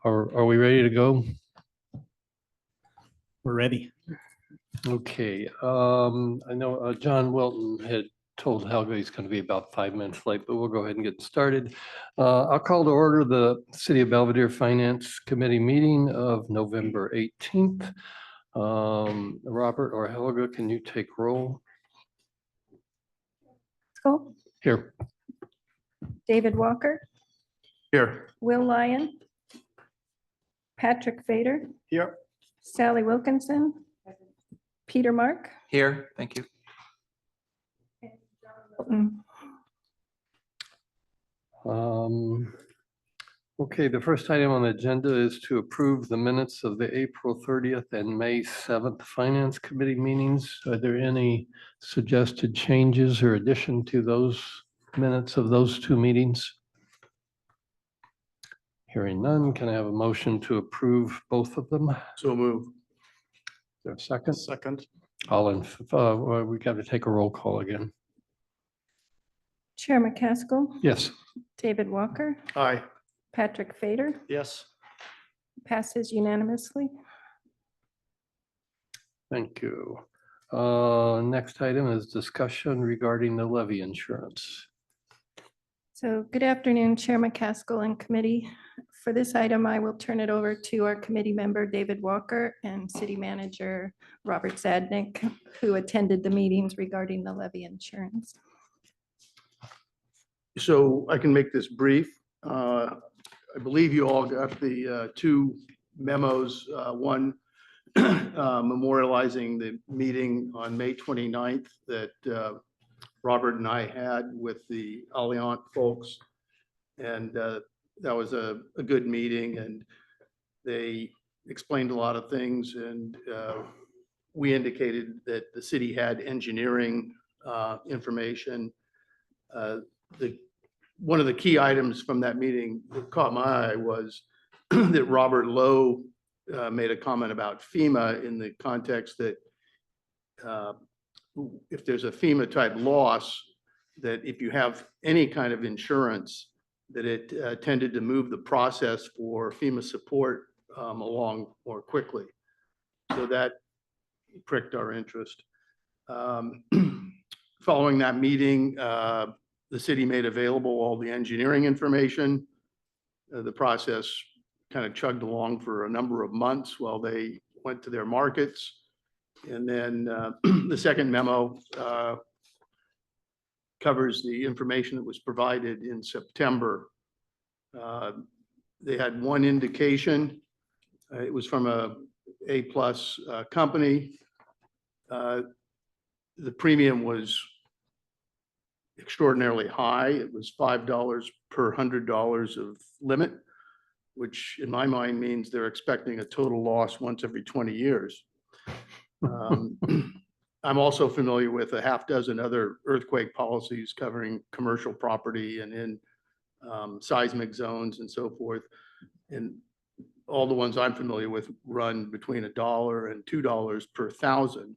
Are we ready to go? We're ready. Okay, I know John Wilton had told Helga he's going to be about 5 minutes late, but we'll go ahead and get started. I'll call to order the City of Belvedere Finance Committee meeting of November 18th. Robert or Helga, can you take roll? Scholl, Here. David Walker, Here. Will Lyon, Patrick Fader, Here. Sally Wilkinson, Peter Mark. Here, thank you. Okay, the first item on the agenda is to approve the minutes of the April 30th and May 7th Finance Committee meetings. Are there any suggested changes or addition to those minutes of those two meetings? Hearing none, can I have a motion to approve both of them? Is So move. there a second? Second. All in, we got to take a roll call again. Chair McCaskill, Yes. David Walker, Aye. Patrick Fader, Yes. passes unanimously. Thank you. Next item is discussion regarding the levy insurance. So good afternoon, Chair McCaskill and committee. For this item, I will turn it over to our committee member, David Walker, and city manager, Robert Zadnick, who attended the meetings regarding the levy insurance. So I can make this brief. I believe you all got the two memos, one memorializing the meeting on May 29th that Robert and I had with the Alliant folks. And that was a good meeting, and they explained a lot of things, and we indicated that the city had engineering information. One of the key items from that meeting that caught my eye was that Robert Lowe made a comment about FEMA in the context that if there's a FEMA type loss, that if you have any kind of insurance, that it tended to move the process for FEMA support along more quickly. So that pricked our interest. Following that meeting, the city made available all the engineering information. The process kind of chugged along for a number of months while they went to their markets. And then the second memo covers the information that was provided in September. They had one indication. It was from a A-plus company. The premium was extraordinarily high. It was $5 per $100 of limit, which in my mind means they're expecting a total loss once every 20 years. I'm also familiar with a half dozen other earthquake policies covering commercial property and in seismic zones and so forth. And all the ones I'm familiar with run between $1 and $2 per thousand,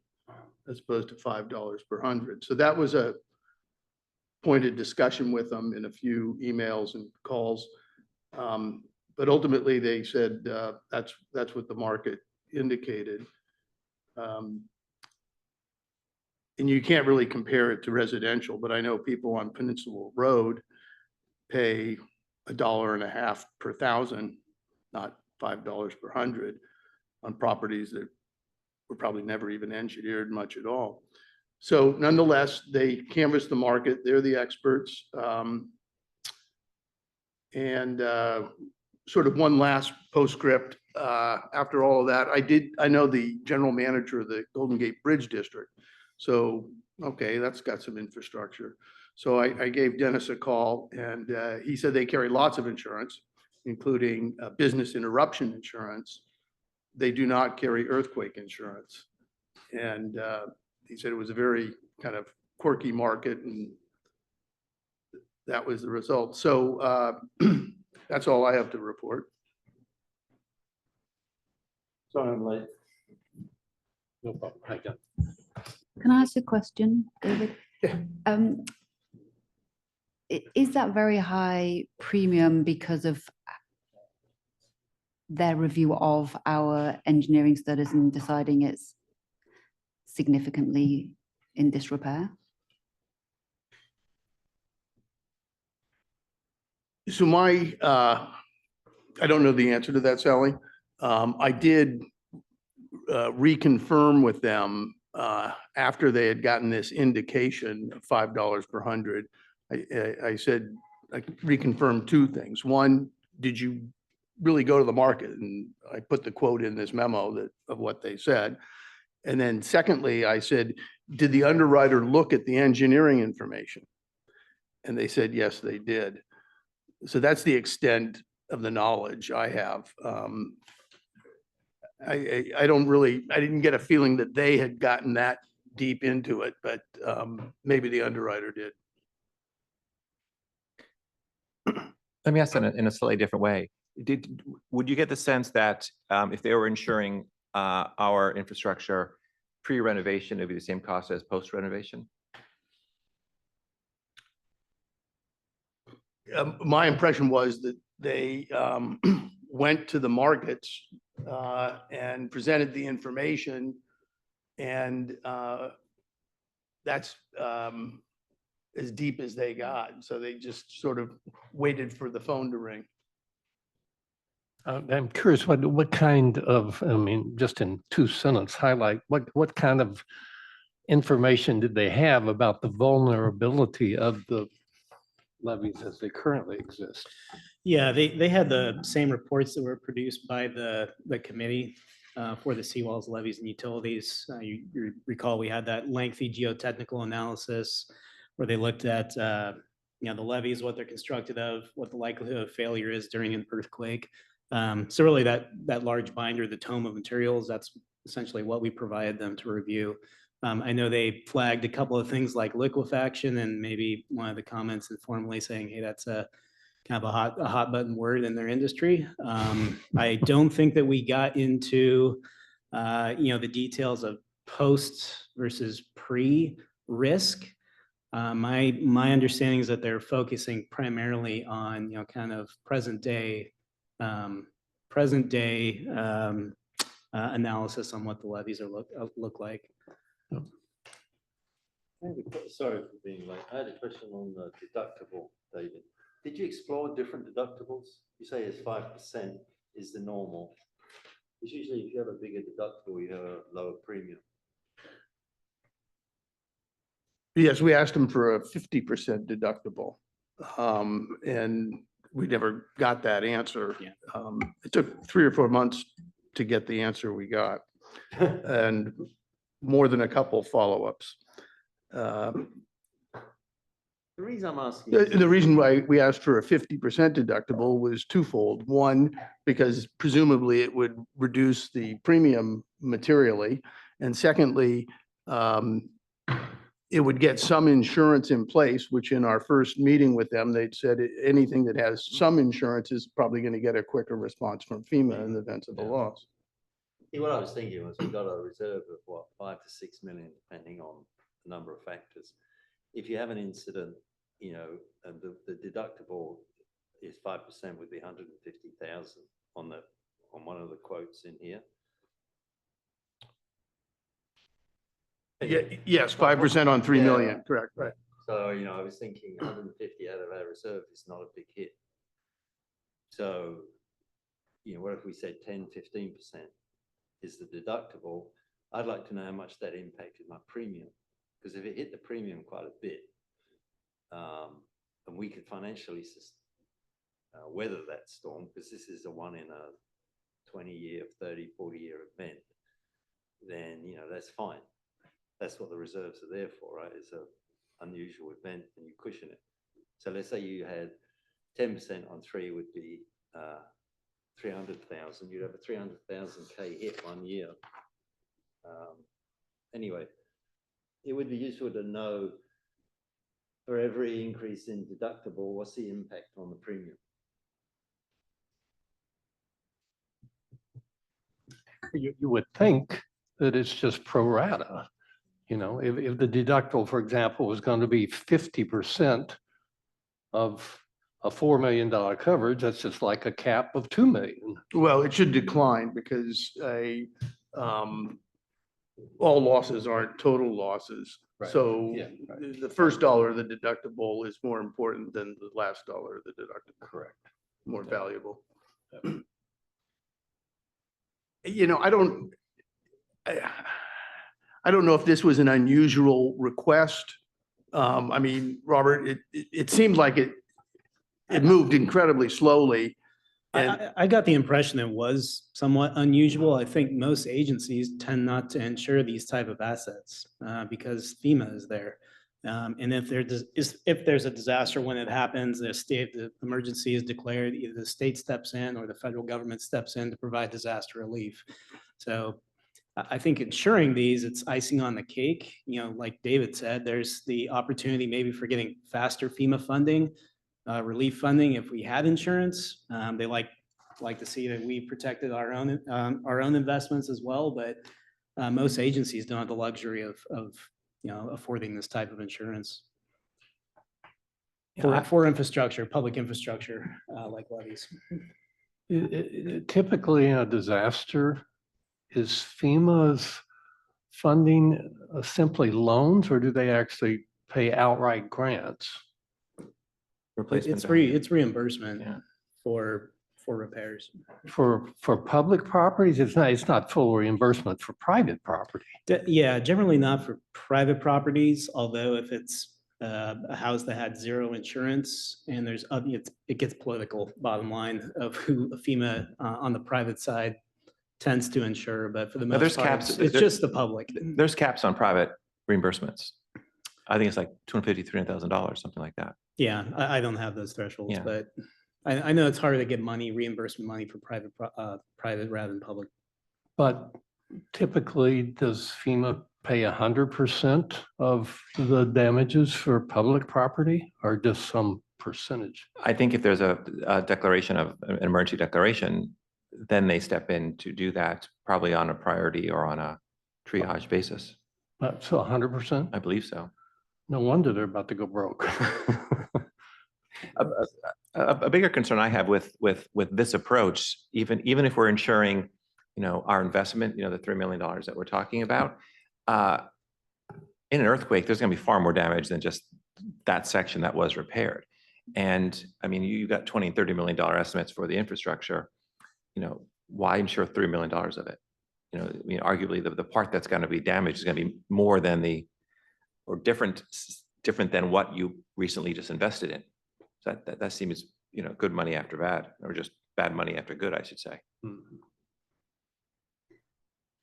as opposed to $5 per hundred. So that was a pointed discussion with them in a few emails and calls. But ultimately they said that's what the market indicated. and you can't really compare it to residential, but I know people on Peninsula Road pay $1.50 per thousand, not $5 per hundred, on properties that were probably never even engineered much at all. So nonetheless, they canvassed the market. They're the experts. And sort of one last postscript. After all of that, I know the general manager of the Golden Gate Bridge District. So, okay, that's got some infrastructure. So I gave Dennis a call, and he said they carry lots of insurance, including business interruption insurance. They do not carry earthquake insurance. And he said it was a very kind of quirky market, and that was the result. So that's all I have to report. Sorry, I'm late. No problem. Hi, John. Can I ask a question, David? Yeah. Is that very high premium because of their review of our engineering studies and deciding it's significantly in disrepair? So I don't know the answer to that, Sally. I did reconfirm with them after they had gotten this indication of $5 per hundred. I said, I reconfirmed two things. One, did you really go to the market? And I put the quote in this memo of what they said. And then secondly, I said, did the underwriter look at the engineering information? And they said, yes, they did. So that's the extent of the knowledge I have. I didn't get a feeling that they had gotten that deep into it, but maybe the underwriter did. Let me ask that in a slightly different way. Would you get the sense that if they were insuring our infrastructure pre-renovation, it'd be the same cost as post-renovation? My impression was that they went to the markets and presented the information, and that's as deep as they got. So they just sort of waited for the phone to ring. I'm curious, what kind of, I mean, just in 2 sentences, highlight what kind of information did they have about the vulnerability of the levees as they currently exist? Yeah, they had the same reports that were produced by the committee for the seawalls, levees, and utilities. You recall we had that lengthy geotechnical analysis where they looked at the levees, what they're constructed of, what the likelihood of failure is during an earthquake. So really that large binder, the tome of materials, that's essentially what we provided them to review. I know they flagged a couple of things like liquefaction, and maybe one of the comments informally saying, hey, that's a kind of a hot button word in their industry. I don't think that we got into the details of post versus pre-risk. My understanding is that they're focusing primarily on kind of present day analysis on what the levees are look like. Sorry for being late. I had a question on the deductible, David. Did you explore different deductibles? You say it's 5% is the normal. Because usually if you have a bigger deductible, you have a lower premium. Yes, we asked them for a 50% deductible. And we never got that answer. Yeah. It took 3 or 4 months to get the answer we got, and more than a couple follow-ups. The reason I'm asking. The reason why we asked for a 50% deductible was twofold. One, because presumably it would reduce the premium materially. And secondly, it would get some insurance in place, which in our first meeting with them, they'd said anything that has some insurance is probably going to get a quicker response from FEMA in the event of a loss. See, what I was thinking was we got a reserve of what, 5 to 6 million, depending on the number of factors. If you have an incident, and the deductible is 5% would be 150,000 on one of the quotes in here. Yeah, yes, 5% on 3 Yeah. million, correct, right. So, you know, I was thinking 150 out of our reserve is not a big hit. So, you know, what if we said 10, 15% is the deductible? I'd like to know how much that impacted my premium. Because if it hit the premium quite a bit, and we could financially weather that storm, because this is a 1 in a 20-year, 30, 40-year event, then, you know, that's fine. That's what the reserves are there for, right? It's an unusual event and you cushion it. So let's say you had 10% on 3 would be 300,000. You'd have a 300,000 K hit 1 year. Anyway, it would be useful to know for every increase in deductible, what's the impact on the premium? You would think that it's just pro rata. You know, if the deductible, for example, was going to be 50% of a $4 million coverage, that's just like a cap of 2 million. Well, it should decline because all losses aren't total losses. Right. So Yeah, right. the first dollar of the deductible is more important than the last dollar of the deductible. Correct. More valuable. Yeah. You know, I don't know if this was an unusual request. I mean, Robert, it seemed like it moved incredibly slowly. And I got the impression it was somewhat unusual. I think most agencies tend not to insure these type of assets because FEMA is there. And if there's a disaster when it happens, the emergency is declared, either the state steps in or the federal government steps in to provide disaster relief. So I think insuring these, it's icing on the cake. You know, like David said, there's the opportunity maybe for getting faster FEMA funding, relief funding if we had insurance. They like to see that we protected our own investments as well, but most agencies don't have the luxury of you know, affording this type of insurance for infrastructure, public infrastructure like levees. Typically in a disaster, is FEMA's funding simply loans, or do they actually pay outright grants? Replacement. It's reimbursement Yeah. for repairs. For public properties, it's not full reimbursement for private property. Yeah, generally not for private properties, although if it's a house that had zero insurance and it gets political, bottom line, of who FEMA on the private side tends to insure, but for the Now, most there's part, caps. it's just the public. There's caps on private reimbursements. I think it's like $250,000, $300,000, something like that. Yeah, I don't have those thresholds, Yeah. but I know it's harder to get reimbursement money for private rather than public. But typically, does FEMA pay 100% of the damages for public property or just some percentage? I think if there's a declaration of an emergency declaration, then they step in to do that, probably on a priority or on a triage basis. So 100%? I believe so. No wonder they're about to go broke. A bigger concern I have with this approach, even if we're insuring, you know, our investment, you know, the $3 million that we're talking about, in an earthquake, there's going to be far more damage than just that section that was repaired. And I mean, you got $20 and $30 million estimates for the infrastructure. You know, why insure $3 million of it? You know, I mean, arguably the part that's going to be damaged is going to be more than different than what you recently just invested in. So that seems, you know, good money after bad, or just bad money after good, I should say. Mhm.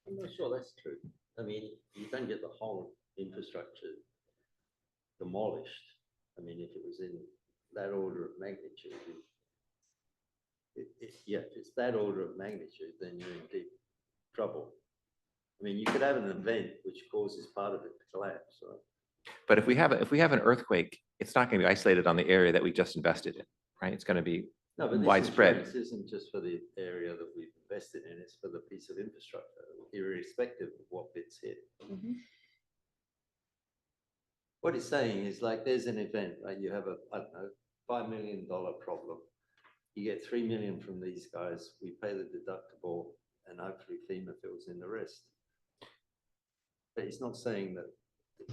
I'm not sure that's true. I mean, you don't get the whole infrastructure demolished. I mean, if it was in that order of magnitude, if it's that order of magnitude, then you're in deep trouble. I mean, you could have an event which causes part of it to collapse, right? But if we have an earthquake, it's not going to be isolated on the area that we just invested in, right? It's going to be No, but this widespread. insurance isn't just for the area that we've invested in, it's for the piece of infrastructure, irrespective of what bits hit. What it's saying is, like, there's an event, right? You have I don't know, $5 million problem. You get 3 million from these guys, we pay the deductible, and hopefully FEMA fills in the rest. But it's not saying that,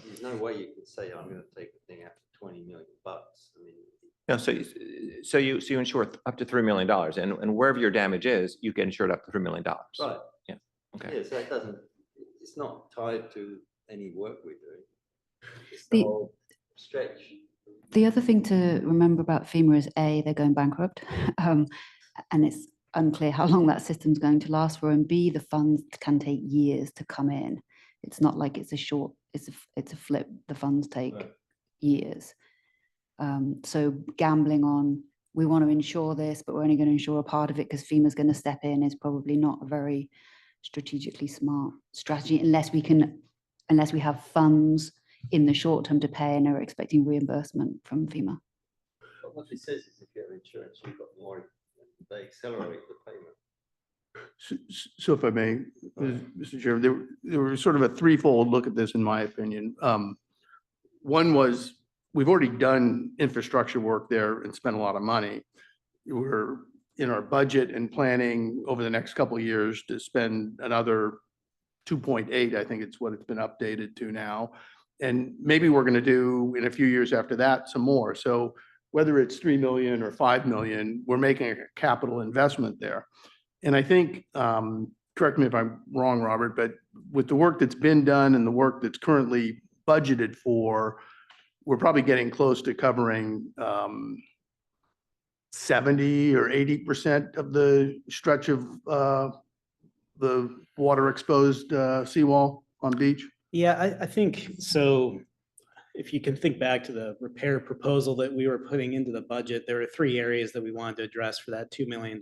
there's no way you can say, I'm gonna take the thing out for 20 million bucks. I mean, No, so you insure up to $3 million, and wherever your damage is, you get insured up to $3 million. right. Yeah, okay. Yeah, so it doesn't, it's not tied to any work we're doing. It's The- the whole stretch. The other thing to remember about FEMA is A, they're going bankrupt. And it's unclear how long that system's going to last for. And B, the funds can take years to come in. It's not like it's a short, it's a flip. The funds take Right. years. So gambling on, we want to insure this, but we're only going to insure a part of it because FEMA's going to step in is probably not a very strategically smart strategy unless we have funds in the short term to pay and are expecting reimbursement from FEMA. But what it says is if you have insurance, you've got more, they accelerate the payment. So if I may, Mr. Chair, there was sort of a threefold look at this, in my opinion. One was, we've already done infrastructure work there and spent a lot of money. We're in our budget and planning over the next couple of years to spend another 2.8, I think it's what it's been updated to now. And maybe we're going to do in a few years after that some more. So whether it's 3 million or 5 million, we're making a capital investment there. And I think, correct me if I'm wrong, Robert, but with the work that's been done and the work that's currently budgeted for, we're probably getting close to covering 70 or 80% of the stretch of the water exposed seawall on beach. Yeah, I think so. If you can think back to the repair proposal that we were putting into the budget, there were 3 areas that we wanted to address for that $2 million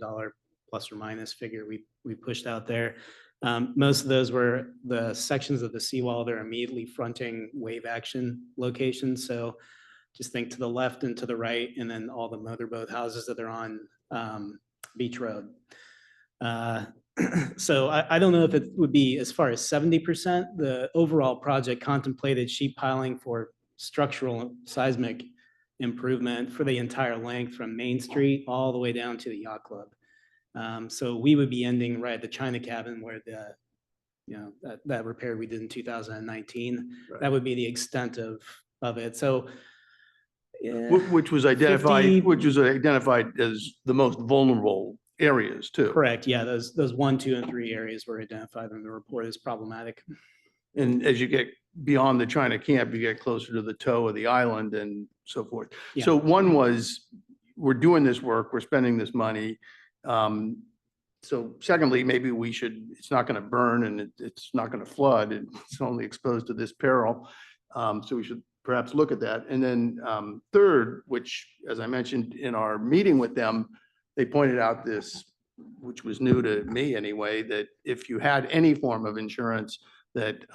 plus or minus figure we pushed out there. Most of those were the sections of the seawall that are immediately fronting wave action locations. So just think to the left and to the right, and then all the motorboat houses that are on Beach Road. So I don't know if it would be as far as 70%. The overall project contemplated sheet piling for structural seismic improvement for the entire length from Main Street all the way down to the yacht club. So we would be ending right at the China cabin where that repair we did in 2019. Right. That would be the extent of it. So Which was identified, 50 which was identified as the most vulnerable areas too. correct. Yeah, those 1, 2, and 3 areas were identified in the report as problematic. And as you get beyond the China camp, you get closer to the toe of the island and so forth. Yeah. So one was, we're doing this work, we're spending this money. So secondly, maybe we should, it's not going to burn and it's not going to flood. It's only exposed to this peril. So we should perhaps look at that. And then third, which, as I mentioned in our meeting with them, they pointed out this, which was new to me anyway, that if you had any form of insurance, that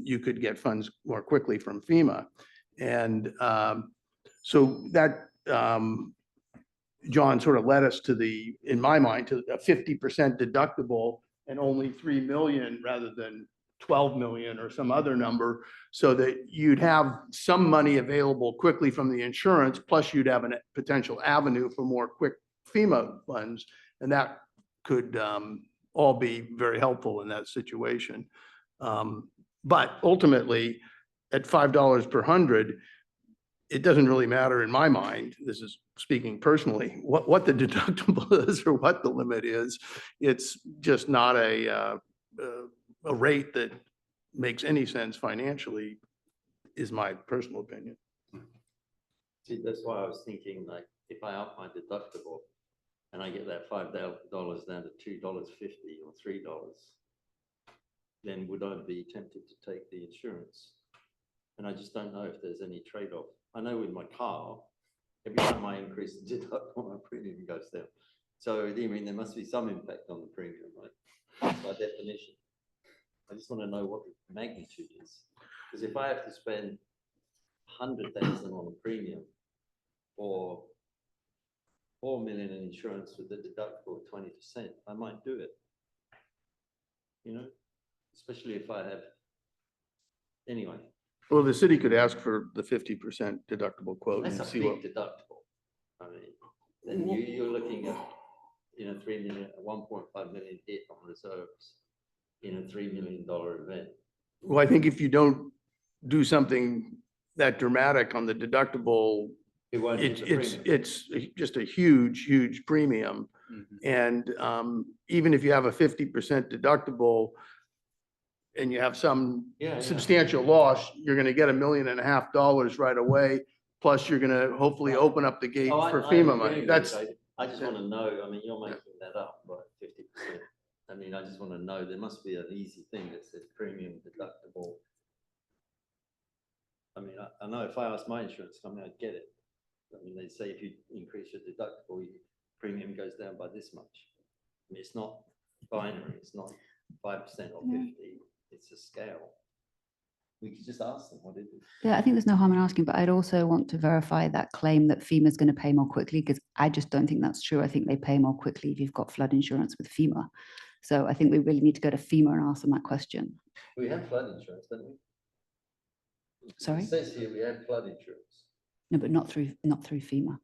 you could get funds more quickly from FEMA. And so that, John, sort of led us to in my mind, to a 50% deductible and only 3 million rather than 12 million or some other number, so that you'd have some money available quickly from the insurance, plus you'd have a potential avenue for more quick FEMA funds. And that could all be very helpful in that situation. But ultimately, at $5 per 100, it doesn't really matter in my mind, this is speaking personally, what the deductible is or what the limit is. It's just not a rate that makes any sense financially, is my personal opinion. See, that's why I was thinking, like, if I up my deductible and I get that $5 down to $2.50 or $3, then would I be tempted to take the insurance? And I just don't know if there's any trade-off. I know with my car, every time I increase the deductible, my premium goes down. So I mean, there must be some impact on the premium, right? By definition. I just want to know what the magnitude is. Because if I have to spend 100,000 on a premium or 4 million in insurance with the deductible of 20%, I might do it. You know, especially if I have, anyway. Well, the city could ask for the 50% deductible quote That's and a see big what. deductible. I mean, then you're looking at, 3 million, 1.5 million hit on reserves in a $3 million event. Well, I think if you don't do something that dramatic on the deductible, It won't hit the premium. it's just a huge, huge premium. Mhm. And even if you have a 50% deductible and you have some Yeah, yeah. substantial loss, you're gonna get $1.5 million right away. Plus, you're gonna hopefully Right. open up the gate Oh, for I FEMA agree money. with you, That's, Dave. I just want to know, I mean, you're making that up by 50%. I mean, I just want to know, there must be an easy thing that says premium deductible. I mean, I know if I ask my insurance company, I'd get it. I mean, they say if you increase your deductible, your premium goes down by this much. I mean, it's not binary, it's not 5% or 50, it's a scale. We could just ask them what it is. Yeah, I think there's no harm in asking, but I'd also want to verify that claim that FEMA's going to pay more quickly, because I just don't think that's true. I think they pay more quickly if you've got flood insurance with FEMA. So I think we really need to go to FEMA and ask them that question. We have flood insurance, don't we? Sorry? It says here we have flood insurance. No, but not through FEMA.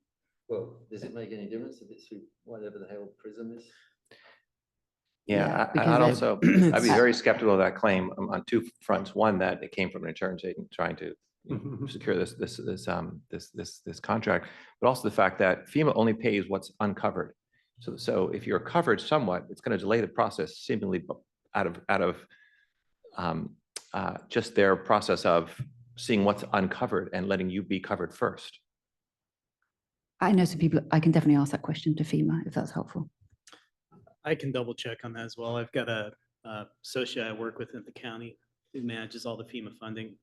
Well, does it make any difference if it's through whatever the hell Prism is? Yeah, Yeah, because I'd it- also, I'd be it's- very skeptical of that claim on two fronts. One, that it came from an insurance agent trying to secure this contract, but also the fact that FEMA only pays what's uncovered. So if you're covered somewhat, it's going to delay the process seemingly out of just their process of seeing what's uncovered and letting you be covered first. I know some people, I can definitely ask that question to FEMA if that's helpful. I can double check on that as well. I've got a associate I work with in the county who manages all the FEMA funding.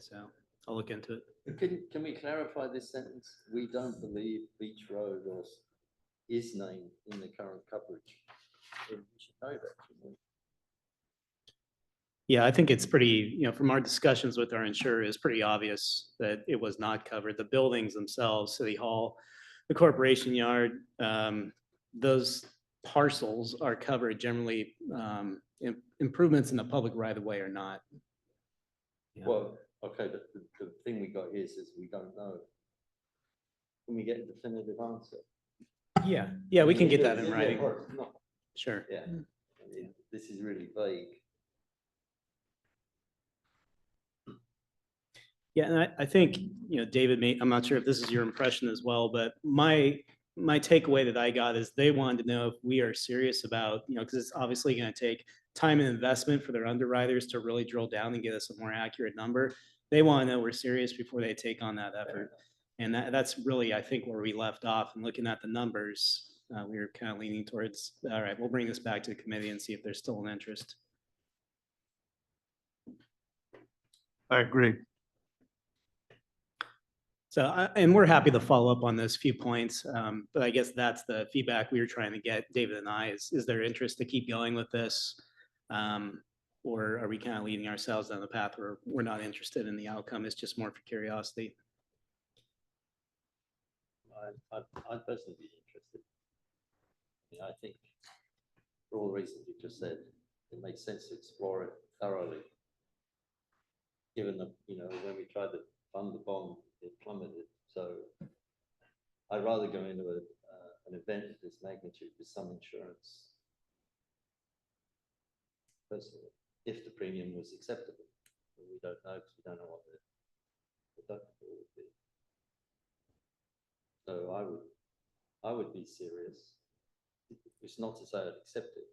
So I'll look into it. Can we clarify this sentence? We don't believe Beach Road is named in the current coverage. We should know that, shouldn't we? Yeah, I think it's pretty, from our discussions with our insurer, it's pretty obvious that it was not covered. The buildings themselves, City Hall, the Corporation Yard, those parcels are covered generally. Improvements in the public right of way are not. Yeah. Well, okay, but the thing we got here says we don't know. Can we get a definitive answer? Yeah, we can get Yeah, that in yeah, writing. or not. Sure. Yeah, I mean, this is really vague. Yeah, and I think, David I'm not sure if this is your impression as well, but my takeaway that I got is they wanted to know if we are serious about, because it's obviously going to take time and investment for their underwriters to really drill down and get us a more accurate number. They want to know we're serious before they take on that effort. And that's really, I think, where we left off. And looking at the numbers, we were kind of leaning towards, all right, we'll bring this back to the committee and see if there's still an interest. I agree. So, and we're happy to follow up on those few points, but I guess that's the feedback we were trying to get, David and I, is there interest to keep going with this? Or are we kind of leading ourselves down the path where we're not interested in the outcome? It's just more for curiosity. I'd personally be interested. I think for all the reasons you just said, it makes sense to explore it thoroughly. Given the, when we tried to fund the bond, it plummeted. So I'd rather go into an event of this magnitude with some insurance. Personally, if the premium was acceptable, we don't know because we don't know what the deductible would be. So I would be serious. It's not to say I'd accept it.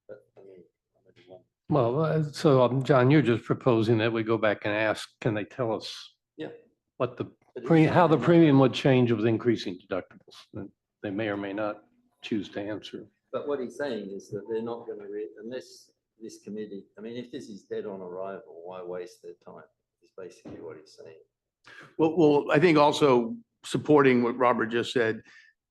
But I mean, I'm only one. Well, so John, you're just proposing that we go back and ask, can they tell us Yeah. what the But it's how the something- premium would change with increasing deductibles? And they may or may not choose to answer. But what he's saying is that they're not going to unless this committee, I mean, if this is dead on arrival, why waste their time? Is basically what he's saying. Well, I think also supporting what Robert just said,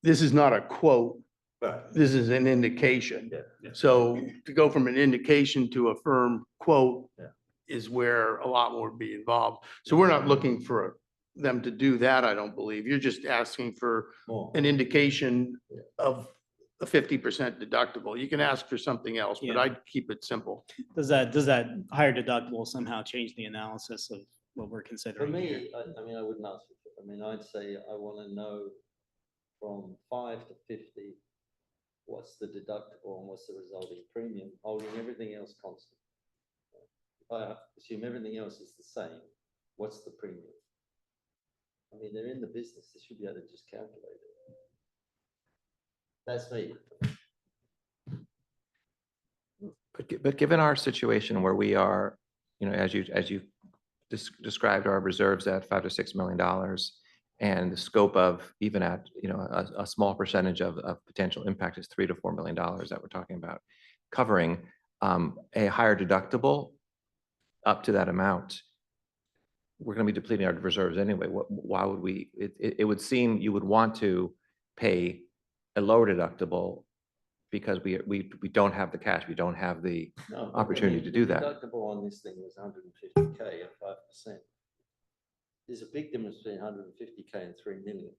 this is not a quote. Right. This is an indication. Yeah. So to go from an indication to a firm quote Yeah. is where a lot more would be involved. So we're not looking for them to do that, I don't believe. You're just asking for More. an indication Yeah. of a 50% deductible. You can ask for something else, but Yeah. I'd keep it simple. Does that higher deductible somehow change the analysis of what we're For considering here? me, I mean, I wouldn't ask. I'd say I want to know from 5 to 50, what's the deductible and what's the resulting premium, holding everything else constant. If I assume everything else is the same, what's the premium? I mean, they're in the business, they should be able to just calculate it. That's me. But given our situation where we are, as you described our reserves at $5 to $6 million, and the scope of even at, a small percentage of potential impact is $3 to $4 million that we're talking about, covering a higher deductible up to that amount, we're going to be depleting our reserves anyway. Why would we? It would seem you would want to pay a lower deductible because we don't have the cash, we don't have the No, but opportunity the to do that. Deductible on this thing was 150K at 5%. There's a big difference between 150K and 3 million.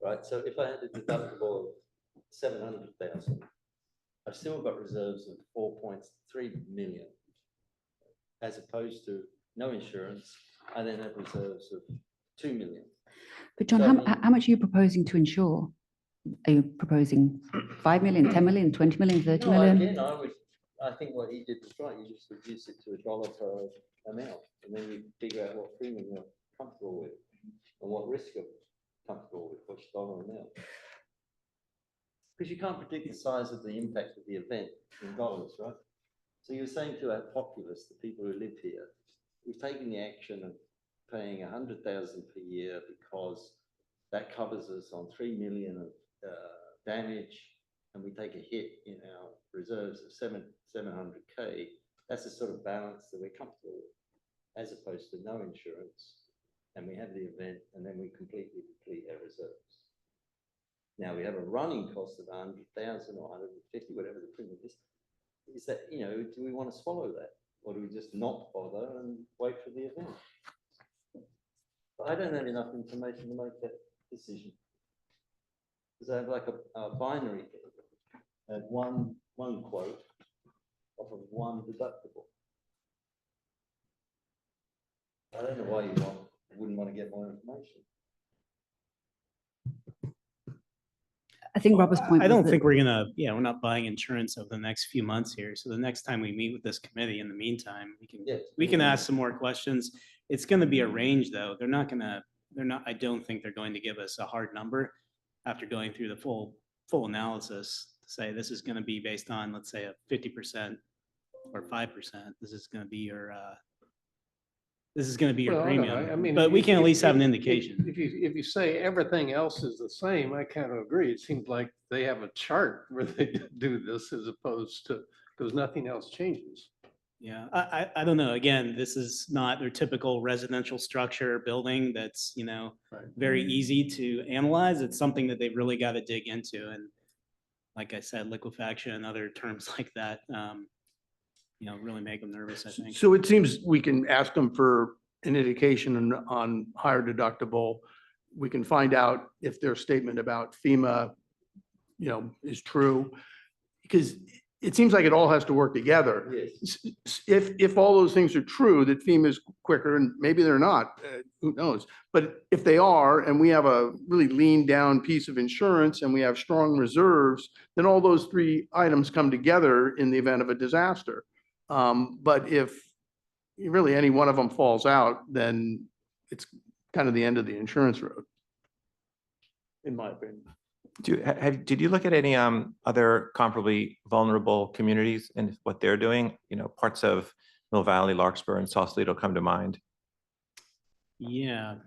Right, so if I had a deductible of 700,000, I've still got reserves of 4.3 million, as opposed to no insurance, I then have reserves of 2 million. But John, So, I how, mean- how much are you proposing to insure? Are you proposing 5 million, 10 million, 20 million, 30 No, million? again, I think what he did was right, you just reduce it to $1 per amount, and then you figure out what premium you're comfortable with, and what risk you're comfortable with, which dollar amount. Because you can't predict the size of the impact of the event in dollars, right? So you're saying to our populace, the people who live here, we've taken the action of paying 100,000 per year because that covers us on 3 million of damage, and we take a hit in our reserves of 700K. That's the sort of balance that we're comfortable with, as opposed to no insurance, and we have the event, and then we completely deplete our reserves. Now we have a running cost of 100,000 or 150, whatever the premium is. Is that, do we want to swallow that? Or do we just not bother and wait for the event? But I don't have enough information to make that decision. Because I have like a binary thing, and one quote off of one deductible. I don't know why you wouldn't want to get more information. I think Robert's point I was don't that- think we're not buying insurance over the next few months here. So the next time we meet with this committee, in the meantime, Yes. we can ask some more questions. It's going to be a range, though. I don't think they're going to give us a hard number after going through the full analysis to say this is going to be based on, let's say, a 50% or 5%. This is going to be your Well, I premium. mean, But we can at least have an if- indication. If you say everything else is the same, I kind of agree. It seems like they have a chart where they do this as opposed to, because nothing else changes. Yeah, I don't know. Again, this is not their typical residential structure building that's, Right. very easy to analyze. It's something that they've really got to dig into. And like I said, liquefaction and other terms like that, really make them nervous, I think. So it seems we can ask them for an indication on higher deductible. We can find out if their statement about FEMA, is true. Because it seems like it all has to work together. Yes. If all those things are true, that FEMA is quicker, and maybe they're not, who knows? But if they are, and we have a really lean down piece of insurance and we have strong reserves, then all those three items come together in the event of a disaster. But if really any one of them falls out, then it's kind of the end of the insurance road, in my opinion. Did you look at any other comparably vulnerable communities and what they're doing? Parts of Mill Valley, Larkspur, and Sausalito come to mind. Yeah,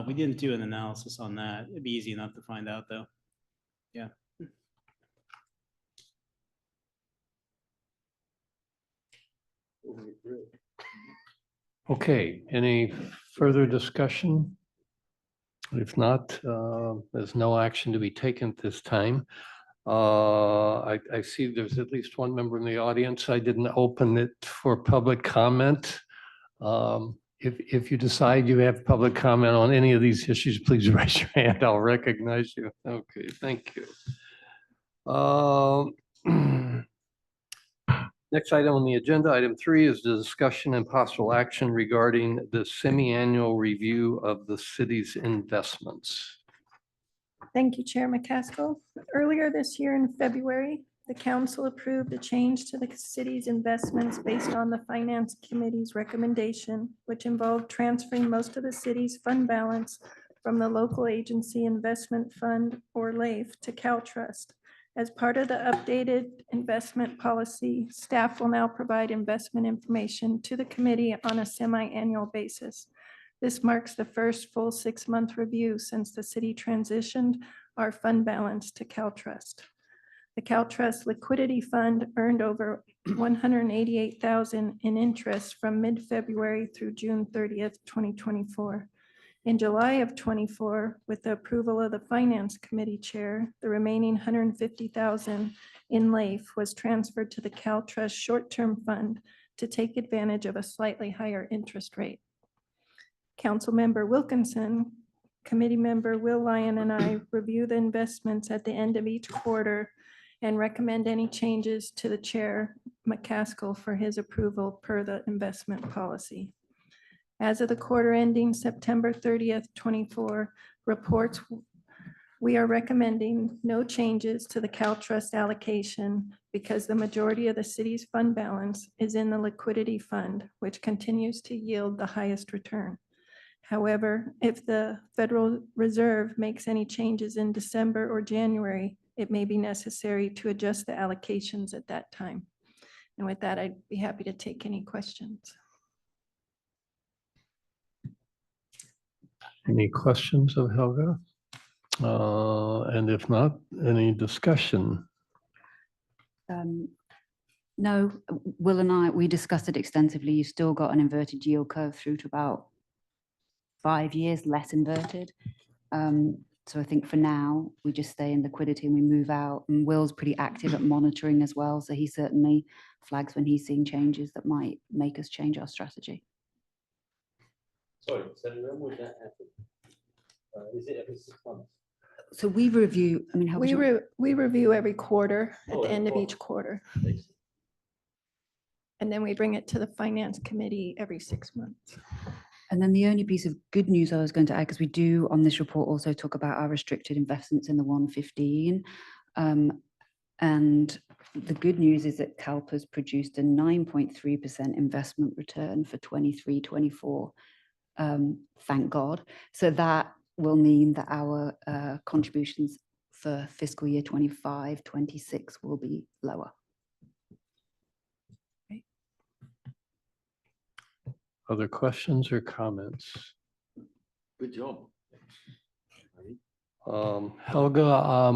we didn't do an analysis on that. It'd be easy enough to find out, though. Yeah. Okay, any further discussion? If not, there's no action to be taken at this time. I see there's at least one member in the audience. I didn't open it for public comment. If you decide you have public comment on any of these issues, please raise your hand. I'll recognize you. Okay, thank you. Next item on the agenda, item 3, is the discussion and possible action regarding the semi-annual review of the city's investments. Thank you, Chair McCaskill. Earlier this year in February, the council approved a change to the city's investments based on the Finance Committee's recommendation, which involved transferring most of the city's fund balance from the Local Agency Investment Fund, or LAIF, to CalTrust. As part of the updated investment policy, staff will now provide investment information to the committee on a semi-annual basis. This marks the first full 6-month review since the city transitioned our fund balance to CalTrust. The CalTrust Liquidity Fund earned over $188,000 in interest from mid-February through June 30th, 2024. In July of '24, with the approval of the Finance Committee Chair, the remaining $150,000 in LAIF was transferred to the CalTrust Short-Term Fund to take advantage of a slightly higher interest rate. Councilmember Wilkinson, Committee Member Will Lyon, and I review the investments at the end of each quarter and recommend any changes to the Chair McCaskill for his approval per the investment policy. As of the quarter ending September 30th, '24 reports, we are recommending no changes to the CalTrust allocation because the majority of the city's fund balance is in the liquidity fund, which continues to yield the highest return. However, if the Federal Reserve makes any changes in December or January, it may be necessary to adjust the allocations at that time. And with that, I'd be happy to take any questions. Any questions of Helga? And if not, any discussion? No, Will and I, we discussed it extensively. You've still got an inverted yield curve through to about 5 years, less inverted. So I think for now, we just stay in liquidity and we move out. And Will's pretty active at monitoring as well. So he certainly flags when he's seeing changes that might make us change our strategy. Sorry, so when would that happen? Is it every 6 months? So we review, I mean, how would you- We review every quarter at Oh, the every end of quarter. each quarter. Excellent. And then we bring it to the Finance Committee every 6 months. And then the only piece of good news I was going to add, because we do on this report also talk about our restricted investments in the 115. And the good news is that CalP has produced a 9.3% investment return for 23-24. Thank God. So that will mean that our contributions for fiscal year 25-26 will be lower. Other questions or comments? Good job. Helga,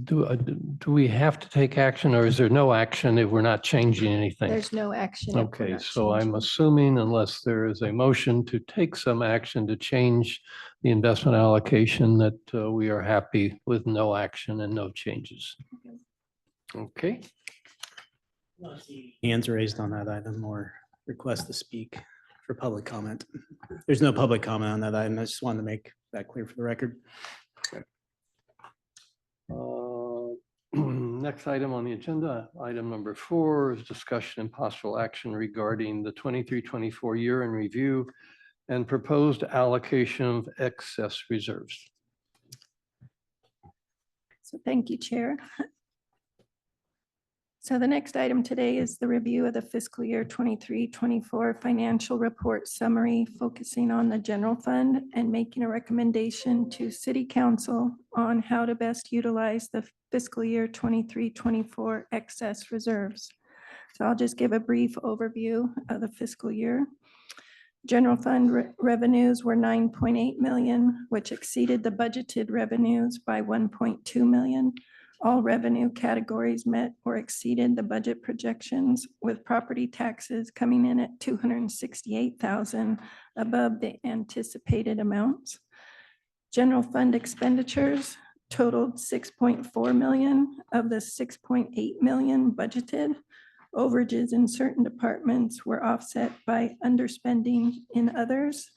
do we have to take action or is there no action if we're not changing anything? There's no action. if we're Okay, not so I'm changing. assuming unless there is a motion to take some action to change the investment allocation that we are happy with no action and no changes. Okay, Hands raised on that item or request to speak for public comment. There's no public comment on that item. I just wanted to make that clear for the record. next item on the agenda, item number 4 is discussion and possible action regarding the 23-24 year in review and proposed allocation of excess reserves. So thank you, Chair. So the next item today is the review of the fiscal year 23-24 financial report summary, focusing on the general fund and making a recommendation to City Council on how to best utilize the fiscal year 23-24 excess reserves. So I'll just give a brief overview of the fiscal year. General fund revenues were 9.8 million, which exceeded the budgeted revenues by 1.2 million. All revenue categories met or exceeded the budget projections, with property taxes coming in at 268,000 above the anticipated amounts. General fund expenditures totaled 6.4 million of the 6.8 million budgeted. Overages in certain departments were offset by underspending in others,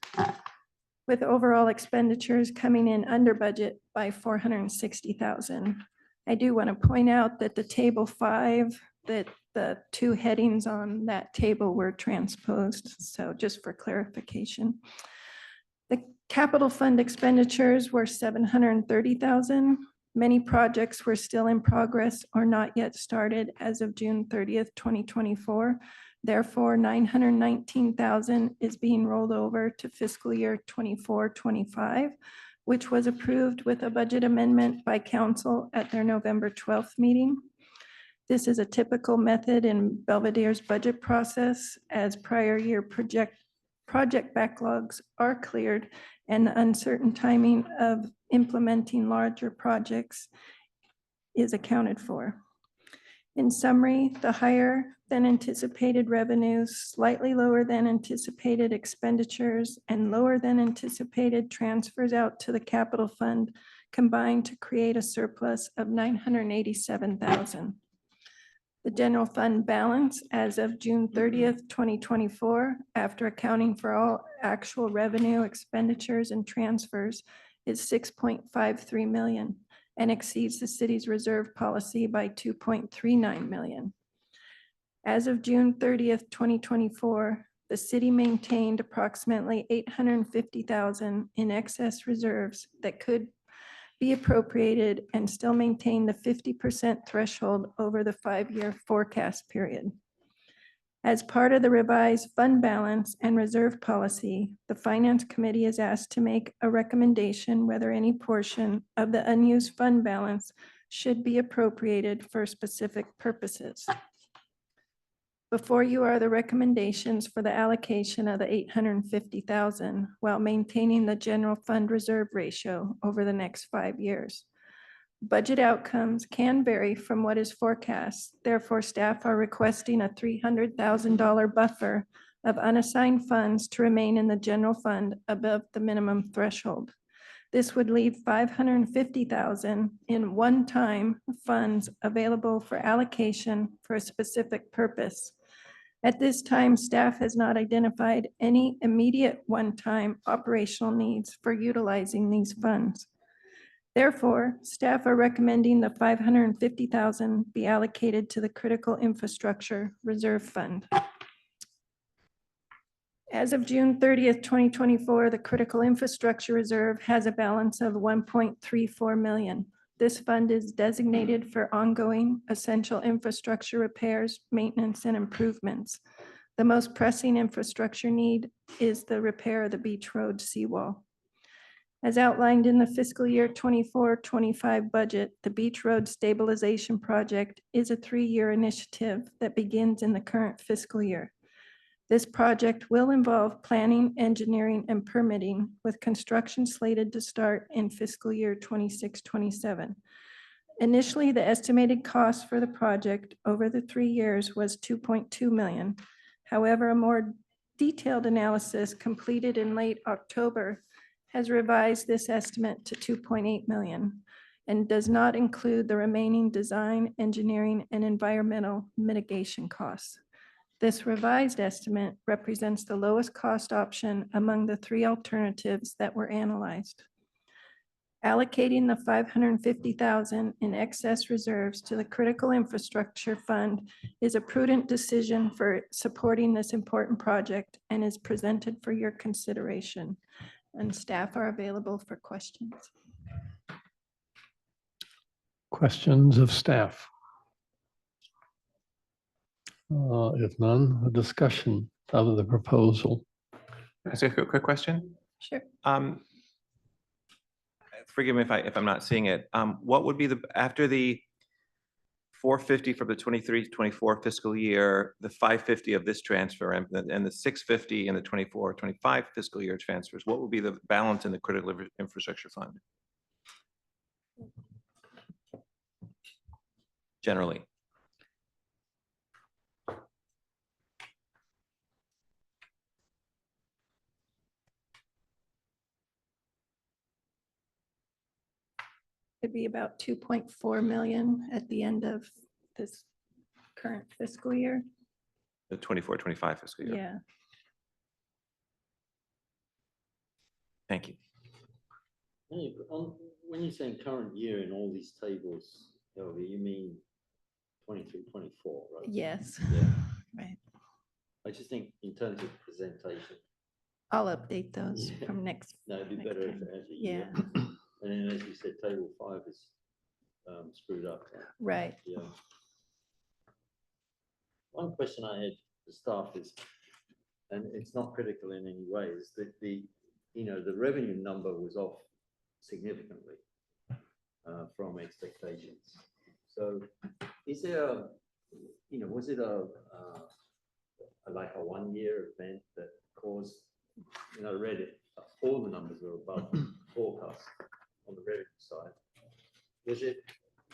with overall expenditures coming in under budget by 460,000. I do want to point out that the table 5, that the 2 headings on that table were transposed. So just for clarification. The Capital fund expenditures were 730,000. Many projects were still in progress or not yet started as of June 30th, 2024. Therefore, 919,000 is being rolled over to fiscal year 24-25, which was approved with a budget amendment by council at their November 12th meeting. This is a typical method in Belvedere's budget process, as prior year project backlogs are cleared and the uncertain timing of implementing larger projects is accounted for. In summary, the higher than anticipated revenues, slightly lower than anticipated expenditures, and lower than anticipated transfers out to the capital fund combined to create a surplus of 987,000. The general fund balance as of June 30th, 2024, after accounting for all actual revenue, expenditures, and transfers, is 6.53 million and exceeds the city's reserve policy by 2.39 million. As of June 30th, 2024, the city maintained approximately 850,000 in excess reserves that could be appropriated and still maintain the 50% threshold over the 5-year forecast period. As part of the revised fund balance and reserve policy, the Finance Committee is asked to make a recommendation whether any portion of the unused fund balance should be appropriated for specific purposes. Before you are the recommendations for the allocation of the 850,000 while maintaining the general fund reserve ratio over the next 5 years. Budget outcomes can vary from what is forecast. Therefore, staff are requesting a $300,000 buffer of unassigned funds to remain in the general fund above the minimum threshold. This would leave 550,000 in one-time funds available for allocation for a specific purpose. At this time, staff has not identified any immediate one-time operational needs for utilizing these funds. Therefore, staff are recommending the 550,000 be allocated to the Critical Infrastructure Reserve Fund. As of June 30th, 2024, the Critical Infrastructure Reserve has a balance of 1.34 million. This fund is designated for ongoing essential infrastructure repairs, maintenance, and improvements. The most pressing infrastructure need is the repair of the Beach Road seawall. As outlined in the fiscal year 24-25 budget, the Beach Road Stabilization Project is a 3-year initiative that begins in the current fiscal year. This project will involve planning, engineering, and permitting, with construction slated to start in fiscal year 26-27. Initially, the estimated cost for the project over the 3 years was 2.2 million. However, a more detailed analysis completed in late October has revised this estimate to 2.8 million and does not include the remaining design, engineering, and environmental mitigation costs. This revised estimate represents the lowest cost option among the 3 alternatives that were analyzed. Allocating the 550,000 in excess reserves to the Critical Infrastructure Fund is a prudent decision for supporting this important project and is presented for your consideration. And staff are available for questions. Questions of staff? If none, a discussion of the proposal. Can I ask a quick question? Sure. Forgive me if I'm not seeing it. What would be after the 450 from the 23-24 fiscal year, the 550 of this transfer, and the 650 in the 24-25 fiscal year transfers, what will be the balance in the Critical Infrastructure Fund? Generally. It'd be about 2.4 million at the end of this current fiscal year. The 24-25 fiscal year. Yeah. Thank you. When you're saying current year in all these tables, you mean 23-24, right? Yes. Yeah. Right. I just think in terms of presentation, I'll update those Yeah. from next. No, it'd be next better if time. as a Yeah, year. And then, as you said, table 5 is screwed up. right. Yeah. One question I had for staff is, and it's not critical in any way, is that the revenue number was off significantly from expectations. So is there was it like a 1-year event that caused, I read it, all the numbers were above forecast on the revenue side. Was it,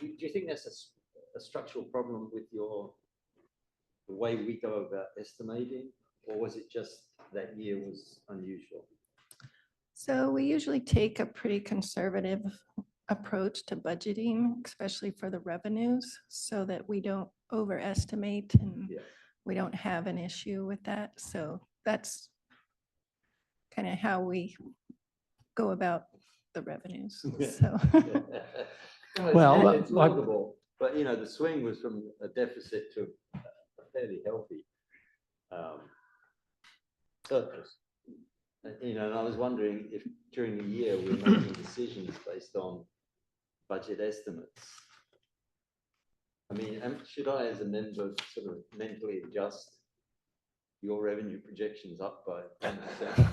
do you think that's a structural problem with the way we go about estimating, or was it just that year was unusual? So we usually take a pretty conservative approach to budgeting, especially for the revenues, so that we don't overestimate and Yeah. we don't have an issue with that. So that's kind of how we go about the revenues. So, Well, it's like- laudable, but the swing was from a deficit to a fairly healthy surplus. And I was wondering if during the year we're making decisions based on budget estimates. I mean, should I, as a member, sort of mentally adjust your revenue projections up by 10%?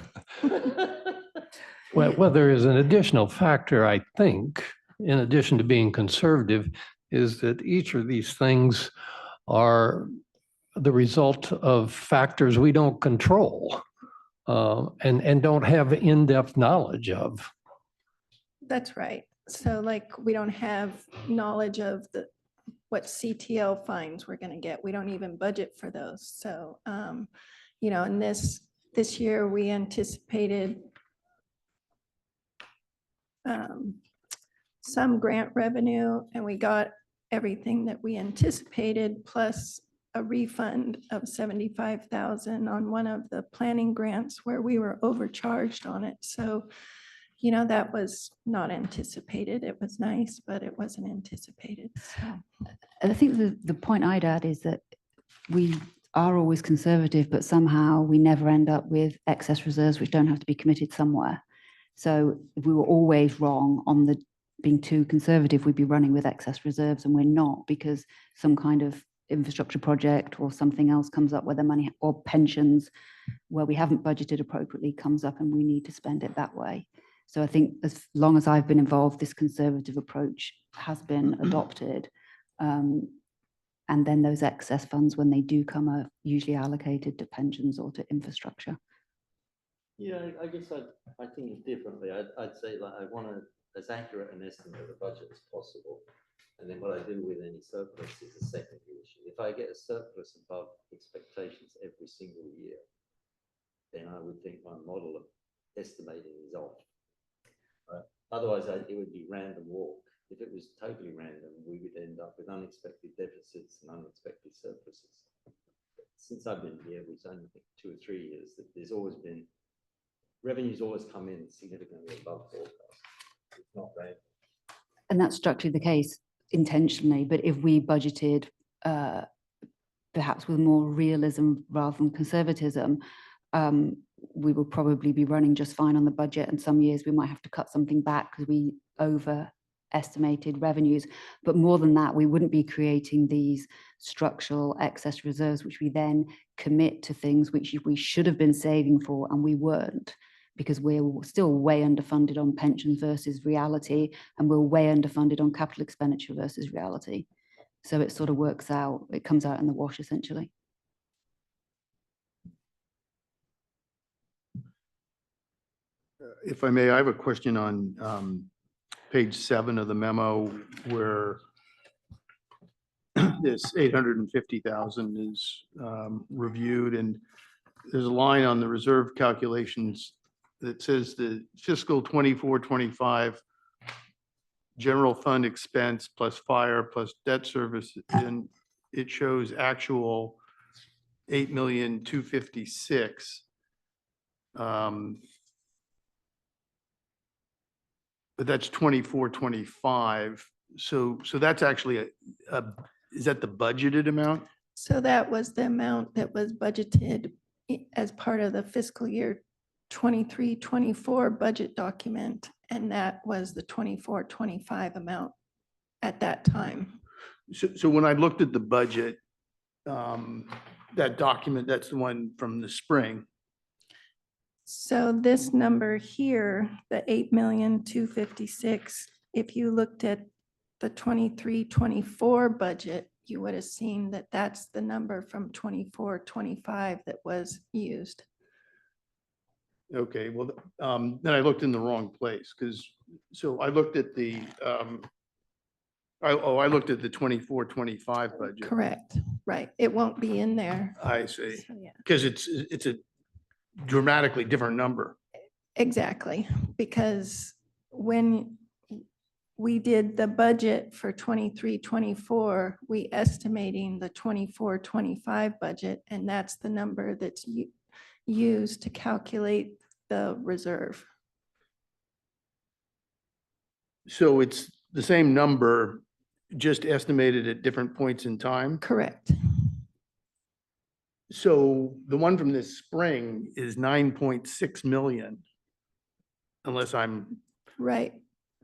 Well, there is an additional factor, I think, in addition to being conservative, is that each of these things are the result of factors we don't control and don't have in-depth knowledge of. that's right. So like, we don't have knowledge of what CTL fines we're going to get. We don't even budget for those. So, and this year we anticipated some grant revenue, and we got everything that we anticipated, plus a refund of 75,000 on one of the planning grants where we were overcharged on it. So, that was not anticipated. It was nice, but it wasn't anticipated. So, I think the point I'd add is that we are always conservative, but somehow we never end up with excess reserves which don't have to be committed somewhere. So if we were always wrong on the being too conservative, we'd be running with excess reserves, and we're not, because some kind of infrastructure project or something else comes up where the money, or pensions where we haven't budgeted appropriately, comes up and we need to spend it that way. So I think as long as I've been involved, this conservative approach has been adopted. And then those excess funds, when they do come, are usually allocated to pensions or to infrastructure. Yeah, I guess I think it differently. I'd say, like, I want as accurate an estimate of the budget as possible. And then what I do with any surplus is a secondary issue. If I get a surplus above expectations every single year, then I would think my model of estimating is off. Right? Otherwise, it would be random walk. If it was totally random, we would end up with unexpected deficits and unexpected surpluses. Since I've been here, which I think 2 or 3 years, that there's always been, revenues always come in significantly above forecast. It's not random. And that's structurally the case intentionally, but if we budgeted perhaps with more realism rather than conservatism, we will probably be running just fine on the budget, and some years we might have to cut something back because we overestimated revenues. But more than that, we wouldn't be creating these structural excess reserves, which we then commit to things which we should have been saving for, and we weren't, because we're still way underfunded on pensions versus reality, and we're way underfunded on capital expenditure versus reality. So it sort of works out, it comes out in the wash essentially. If I may, I have a question on page 7 of the memo where this 850,000 is reviewed, and there's a line on the reserve calculations that says the fiscal 24-25 general fund expense plus fire plus debt service, and it shows actual 8,256,000. But that's 24-25. So that's actually is that the budgeted amount? so that was the amount that was budgeted as part of the fiscal year 23-24 budget document, and that was the 24-25 amount at that time. So when I looked at the budget, that document, that's the one from the spring. So this number here, the 8,256,000, if you looked at the 23-24 budget, you would have seen that that's the number from 24-25 that was used. Okay, well, then I looked in the wrong place because, so I looked at the, I looked at the 24-25 budget. Correct, right. It won't be in there. I see, So, yeah. because it's a dramatically different number. Exactly, because when we did the budget for 23-24, we estimating the 24-25 budget, and that's the number that's used to calculate the reserve. So it's the same number, just estimated at different points in time. Correct. So the one from this spring is 9.6 million. Unless I'm, Right.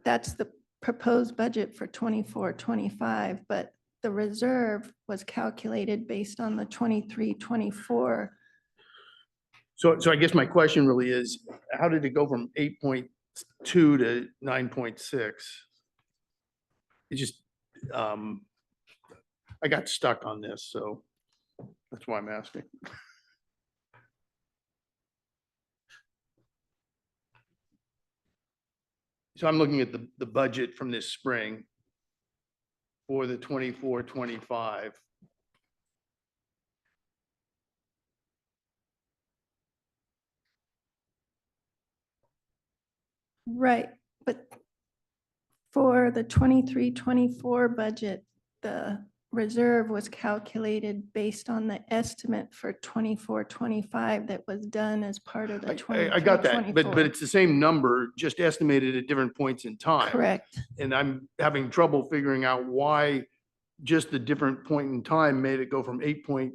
That's the proposed budget for 24-25, but the reserve was calculated based on the 23-24. so I guess my question really is, how did it go from 8.2 to 9.6? It just, I got stuck on this, so that's why I'm asking. So I'm looking at the budget from this spring for the 24-25. Right, but for the 23-24 budget, the reserve was calculated based on the estimate for 24-25 that was done as part of the 23-24. I got that, but it's the same number, just estimated at different points in time. Correct. And I'm having trouble figuring out why just the different point in time made it go from 8.2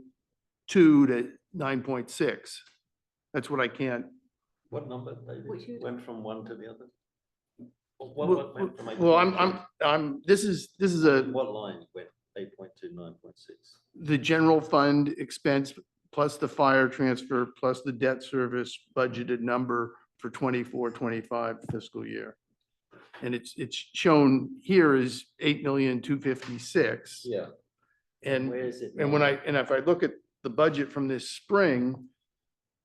to 9.6. That's what I can't. What number, David? Which you- Went from one to the other? Well, Went from well, 8.2? this is a, What line went 8.2, 9.6? the general fund expense plus the fire transfer plus the debt service budgeted number for 24-25 fiscal year. And it's shown here is 8,256,000. Yeah. And Where is it? And now? if I look at the budget from this spring,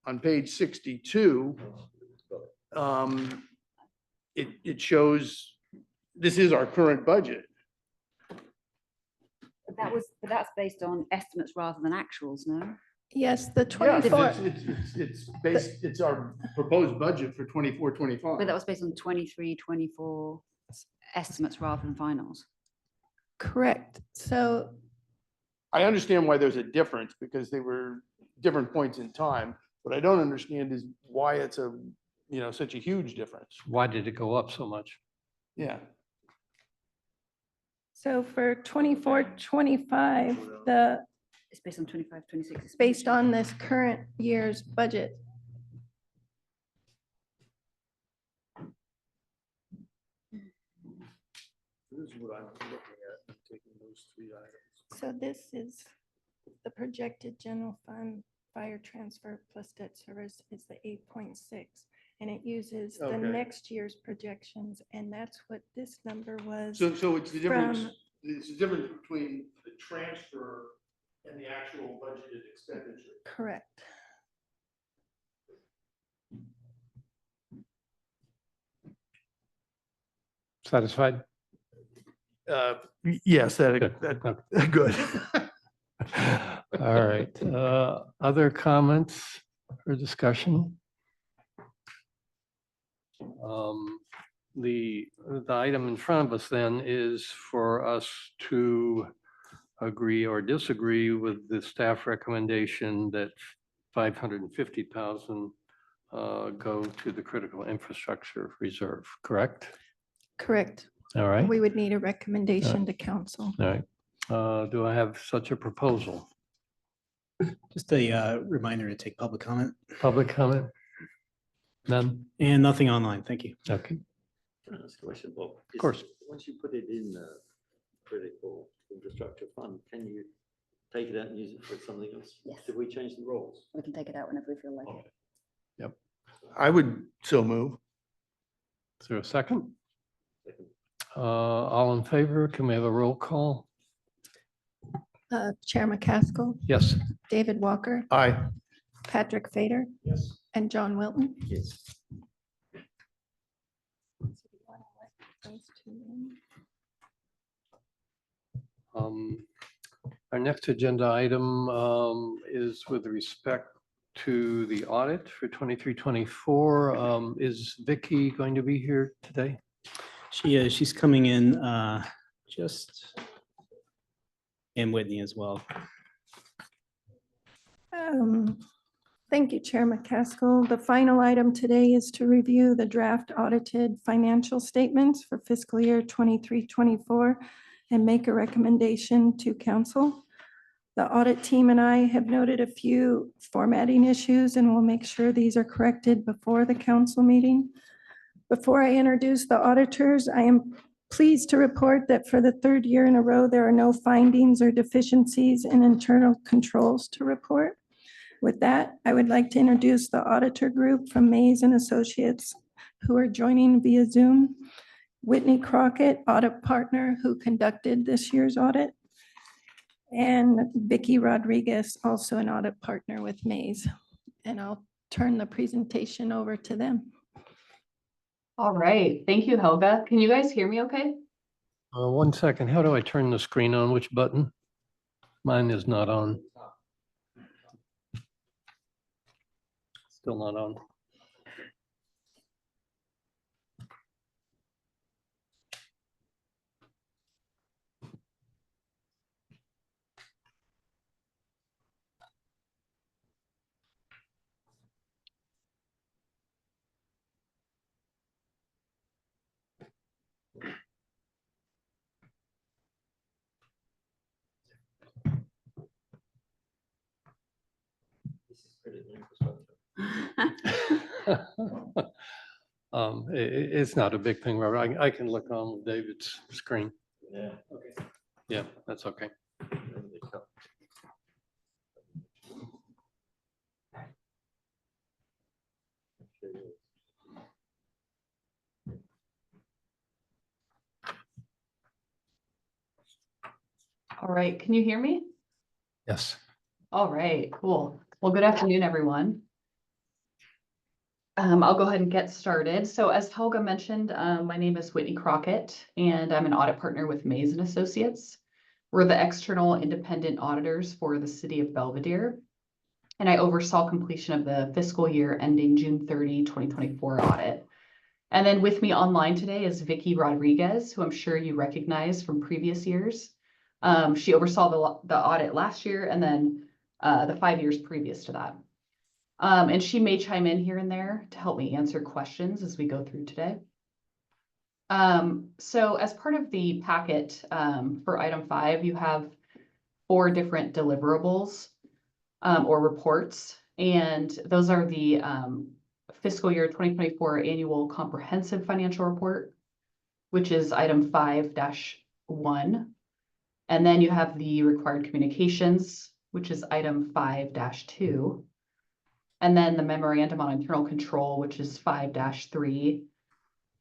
on page 62, Got it. it shows, this is our current budget. But that's based on estimates rather than actuals, no? Yes, the Yeah, 24, it's based, it's our proposed budget for 24-25. But that was based on 23-24 estimates rather than finals. correct. So I understand why there's a difference because they were different points in time. What I don't understand is why it's such a huge difference. Why did it go up so much? Yeah. So for 24-25, It's based on 25-26. it's based on this current year's budget. This is what I'm looking at, taking those three items. So this is the projected general fund fire transfer plus debt service is the 8.6. And it uses the Okay. next year's projections, and that's what this number was. So it's the difference, From- it's the difference between the transfer and the actual budgeted expenditure. Correct. Satisfied? Yes, Good. Okay. good. All right. Other comments or discussion? The item in front of us then is for us to agree or disagree with the staff recommendation that 550,000 go to the critical infrastructure reserve, correct? Correct. All right, We would need a recommendation to council. all right. Do I have such a proposal? Just a reminder to take public comment. Public comment? None? And nothing online. Thank you. Okay. Can I ask a question, Bob? Of course. Once you put it in the critical infrastructure fund, can you take it out and use it for something else? Yes. Did we change the rules? We can take it out whenever we feel like it. Okay. I would so move. Is there a second? Second. All in favor? Can we have a roll call? Chair McCaskill, Yes. David Walker, Aye. Patrick Fader, Yes. and John Wilton. Yes. Our next agenda item is with respect to the audit for 23-24. Is Vicky going to be here today? She is. She's coming in just. And Whitney as well. Thank you, Chair McCaskill. The final item today is to review the draft audited financial statements for fiscal year 23-24 and make a recommendation to council. The audit team and I have noted a few formatting issues and we'll make sure these are corrected before the council meeting. Before I introduce the auditors, I am pleased to report that for the third year in a row, there are no findings or deficiencies in internal controls to report. With that, I would like to introduce the auditor group from Mays and Associates who are joining via Zoom. Whitney Crockett, audit partner who conducted this year's audit. And Vicky Rodriguez, also an audit partner with Mays. And I'll turn the presentation over to them. All right, thank you, Helga. Can you guys hear me okay? 1 second. How do I turn the screen on? Which button? Mine is not on. Still not on. This is critical infrastructure. It's not a big thing, Robert. I can look on David's screen. Yeah. Yeah, that's okay. All right, can you hear me? Yes. All right, cool. Well, good afternoon, everyone. I'll go ahead and get started. So as Helga mentioned, my name is Whitney Crockett, and I'm an audit partner with Mays and Associates. We're the external independent auditors for the city of Belvedere. And I oversaw completion of the fiscal year ending June 30, 2024 audit. And then with me online today is Vicky Rodriguez, who I'm sure you recognize from previous years. She oversaw the audit last year and then the 5 years previous to that. And she may chime in here and there to help me answer questions as we go through today. So as part of the packet for item 5, you have 4 different deliverables or reports, and those are the fiscal year 2024 annual comprehensive financial report, which is item 5-1. And then you have the required communications, which is item 5-2. And then the memorandum on internal control, which is 5-3.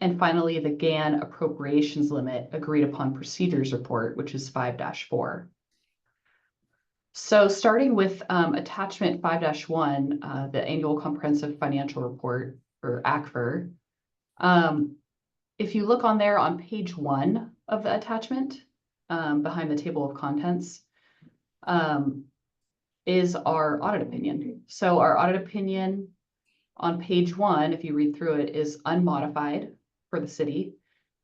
And finally, the GAN appropriations limit agreed upon procedures report, which is 5-4. So starting with attachment 5-1, the annual comprehensive financial report, or ACFR. If you look on there on page 1 of the attachment, behind the table of contents, is our audit opinion. So our audit opinion on page 1, if you read through it, is unmodified for the city.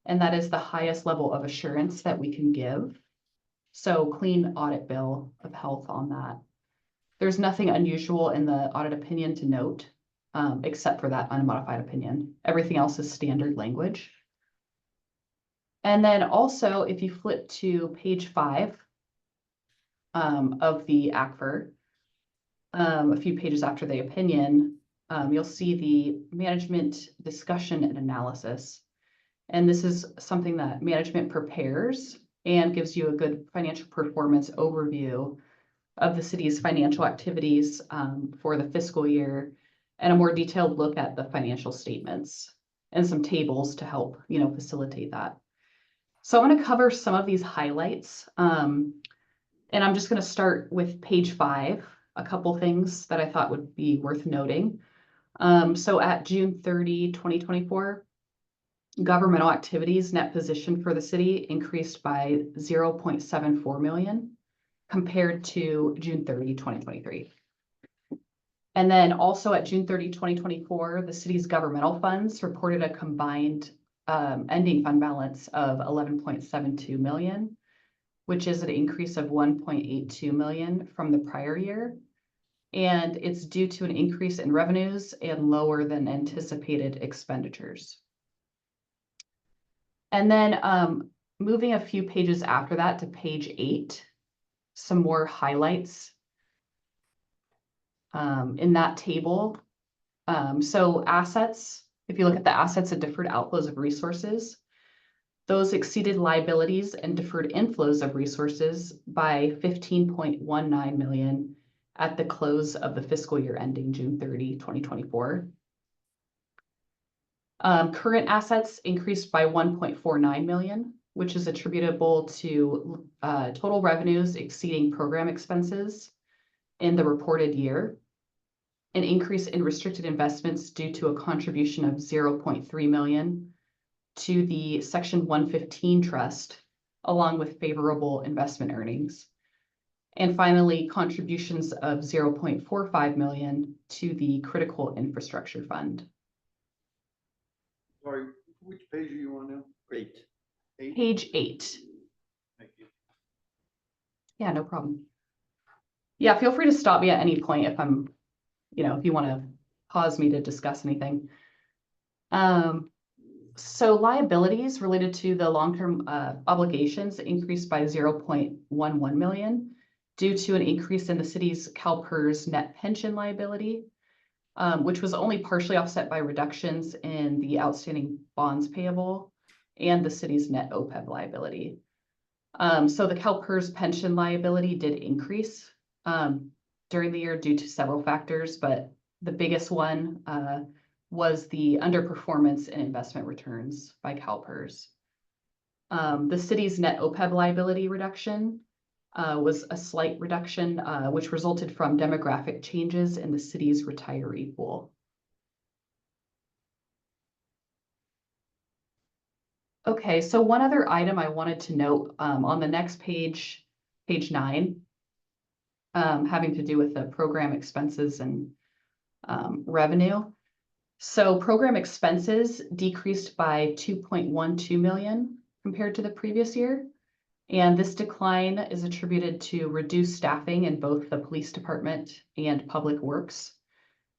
And that is the highest level of assurance that we can give. So clean audit bill of health on that. There's nothing unusual in the audit opinion to note, except for that unmodified opinion. Everything else is standard language. And then also, if you flip to page 5 of the ACFR, a few pages after the opinion, you'll see the management discussion and analysis. And this is something that management prepares and gives you a good financial performance overview of the city's financial activities for the fiscal year, and a more detailed look at the financial statements and some tables to help, facilitate that. So I'm going to cover some of these highlights. And I'm just going to start with page 5, a couple things that I thought would be worth noting. So at June 30, 2024, governmental activities net position for the city increased by 0.74 million compared to June 30, 2023. And then also at June 30, 2024, the city's governmental funds reported a combined ending fund balance of 11.72 million, which is an increase of 1.82 million from the prior year. And it's due to an increase in revenues and lower than anticipated expenditures. And then moving a few pages after that to page 8, some more highlights in that table. So assets, if you look at the assets and deferred outflows of resources, those exceeded liabilities and deferred inflows of resources by 15.19 million at the close of the fiscal year ending June 30, 2024. Current assets increased by 1.49 million, which is attributable to total revenues exceeding program expenses in the reported year, an increase in restricted investments due to a contribution of 0.3 million to the Section 115 trust, along with favorable investment earnings. And finally, contributions of 0.45 million to the Critical Infrastructure Fund. Sorry, which page are you on now? Great. Page 8. Thank you. Yeah, no problem. Yeah, feel free to stop me at any point if I'm, if you want to pause me to discuss anything. So liabilities related to the long-term obligations increased by 0.11 million due to an increase in the city's CalPERS net pension liability, which was only partially offset by reductions in the outstanding bonds payable and the city's net OPEB liability. So the CalPERS pension liability did increase during the year due to several factors, but the biggest one was the underperformance in investment returns by CalPERS. The city's net OPEB liability reduction was a slight reduction, which resulted from demographic changes in the city's retiree pool. Okay, so one other item I wanted to note on the next page, page 9, having to do with the program expenses and revenue. So program expenses decreased by 2.12 million compared to the previous year. And this decline is attributed to reduced staffing in both the police department and public works,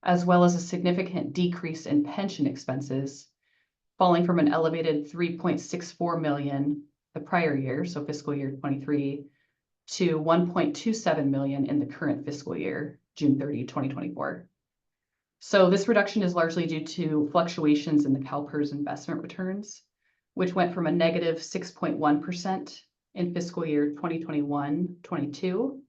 as well as a significant decrease in pension expenses, falling from an elevated 3.64 million the prior year, so fiscal year 23, to 1.27 million in the current fiscal year, June 30, 2024. So this reduction is largely due to fluctuations in the CalPERS investment returns, which went from a negative 6.1% in fiscal year 2021-22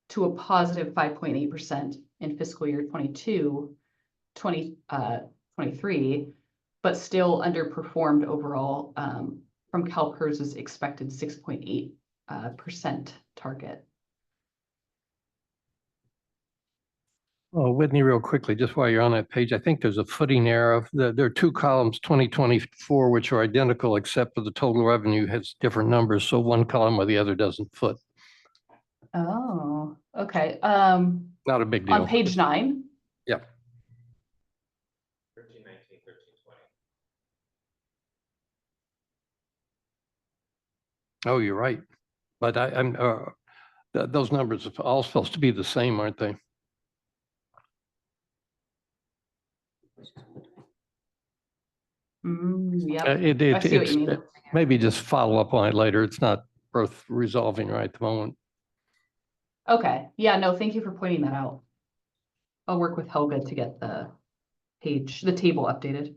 to a positive 5.8% in fiscal year 22-23, but still underperformed overall from CalPERS's expected 6.8% target. Whitney, real quickly, just while you're on that page, I think there's a footing error. There are 2 columns, 2024, which are identical, except for the total revenue has different numbers. So one column or the other doesn't foot. Oh, okay. Not a big deal. On page 9. Yep. 13, 19, 13, 20. Oh, you're right. But I'm those numbers are all supposed to be the same, aren't they? Yeah, I see what you mean. maybe just follow up on it later. It's not worth resolving right at the moment. Okay, yeah, no, thank you for pointing that out. I'll work with Helga to get the the table updated.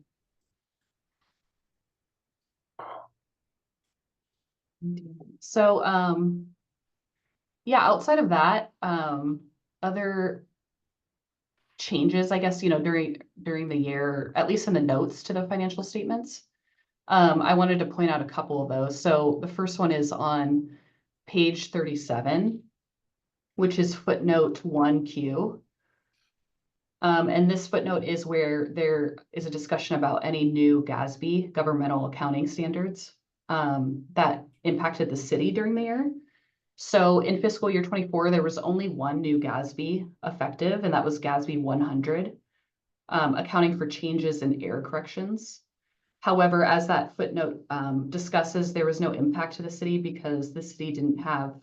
So, yeah, outside of that, other changes, I guess, during the year, at least in the notes to the financial statements. I wanted to point out a couple of those. So the first one is on page 37, which is footnote 1Q. And this footnote is where there is a discussion about any new GASB, governmental accounting standards, that impacted the city during the year. So in fiscal year 24, there was only one new GASB effective, and that was GASB 100, accounting for changes in error corrections. However, as that footnote discusses, there was no impact to the city because the city didn't have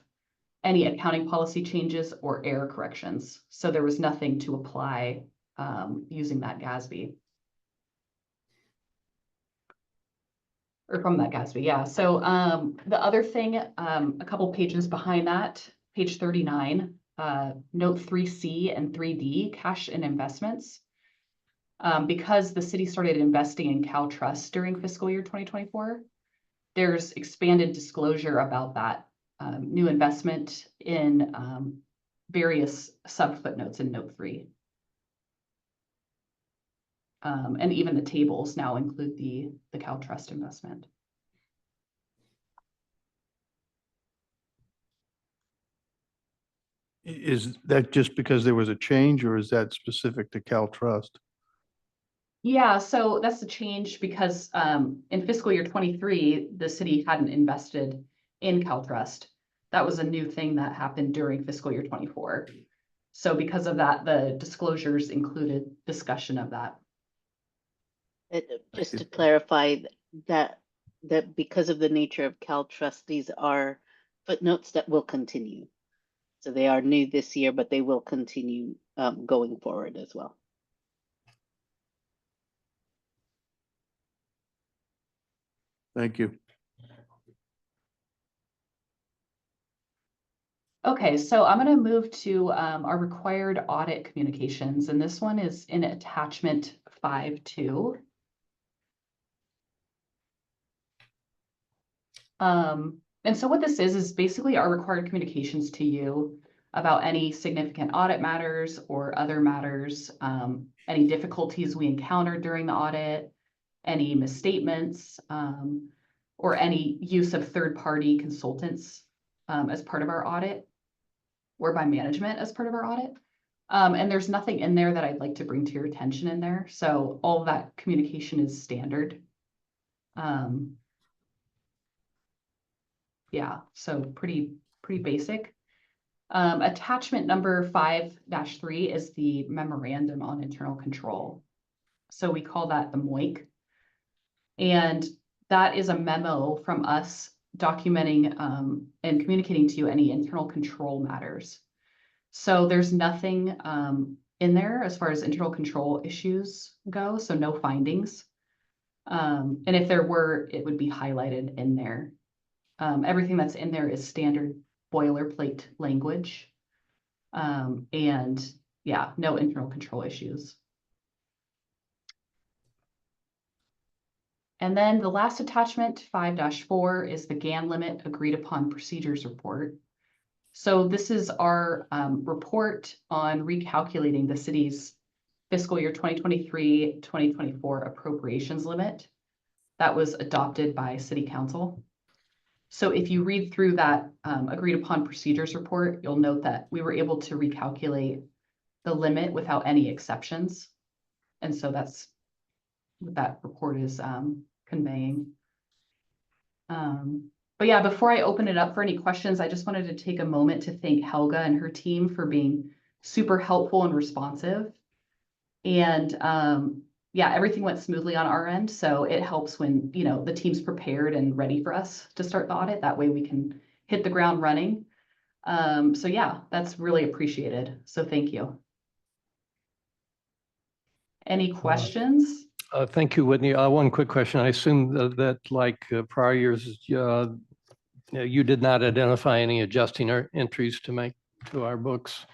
any accounting policy changes or error corrections. So there was nothing to apply using that GASB. Or from that GASB, yeah. So the other thing, a couple pages behind that, page 39, note 3C and 3D, cash and investments. Because the city started investing in CalTrust during fiscal year 2024, there's expanded disclosure about that new investment in various sub footnotes in note 3. And even the tables now include the CalTrust investment. Is that just because there was a change, or is that specific to CalTrust? Yeah, so that's the change because in fiscal year 23, the city hadn't invested in CalTrust. That was a new thing that happened during fiscal year 24. So because of that, the disclosures included discussion of that. Just to clarify that because of the nature of CalTrust, these are footnotes that will continue. So they are new this year, but they will continue going forward as well. Thank you. Okay, so I'm going to move to our required audit communications, and this one is in attachment 5.2. And so what this is basically our required communications to you about any significant audit matters or other matters, any difficulties we encountered during the audit, any misstatements, or any use of third-party consultants as part of our audit, or by management as part of our audit. And there's nothing in there that I'd like to bring to your attention in there. So all of that communication is standard. Yeah, so pretty basic. Attachment number 5-3 is the memorandum on internal control. So we call that the MOIC. And that is a memo from us documenting and communicating to you any internal control matters. So there's nothing in there as far as internal control issues go, so no findings. And if there were, it would be highlighted in there. Everything that's in there is standard boilerplate language. And yeah, no internal control issues. And then the last attachment, 5-4, is the GAN limit agreed upon procedures report. So this is our report on recalculating the city's fiscal year 2023-2024 appropriations limit that was adopted by City Council. So if you read through that agreed upon procedures report, you'll note that we were able to recalculate the limit without any exceptions. And so that's what that report is conveying. But yeah, before I open it up for any questions, I just wanted to take a moment to thank Helga and her team for being super helpful and responsive. And yeah, everything went smoothly on our end. So it helps when, the team's prepared and ready for us to start the audit. That way we can hit the ground running. So yeah, that's really appreciated. So thank you. Any questions? Thank you, Whitney. One quick question. I assume that like prior years, you did not identify any adjusting entries to make to our books.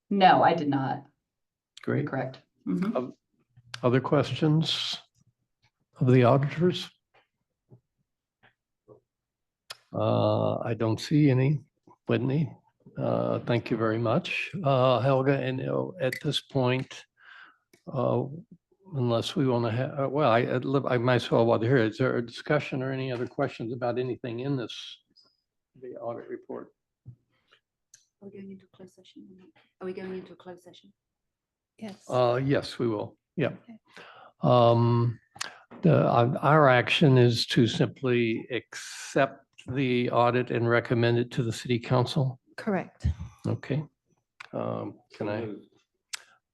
No, I did not. Great. Correct. Mhm. Other questions of the auditors? I don't see any. Whitney, thank you very much. Helga, and at this point, unless we want to have, well, I might as well while they're here. Is there a discussion or any other questions about anything in this, the audit report? Are we going into a closed session? Are we going into a closed session? Yes. Yes, we will. Yeah. Our action is to simply accept the audit and recommend it to the city council. Correct. Okay.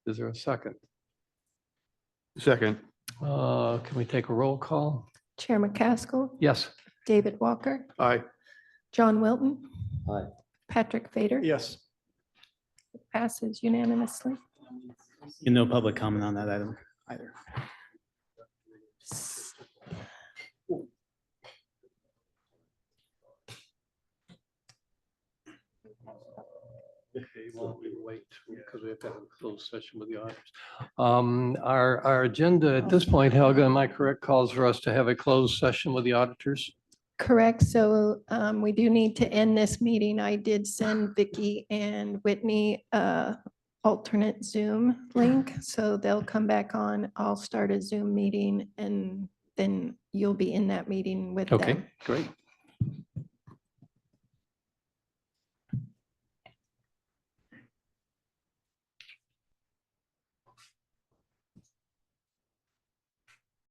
Is there a second? Second. Can we take a roll call? Chair McCaskill, Yes. David Walker, Aye. John Wilton. Aye. Patrick Fader. Yes. Passes unanimously. And no public comment on that item either. Okay, why don't we wait because we have to have a closed session with the auditors. Our agenda at this point, Helga, am I correct, calls for us to have a closed session with the auditors? Correct. So we do need to end this meeting. I did send Vicky and Whitney a alternate Zoom link, so they'll come back on. I'll start a Zoom meeting and then you'll be in that meeting with Okay, them. great.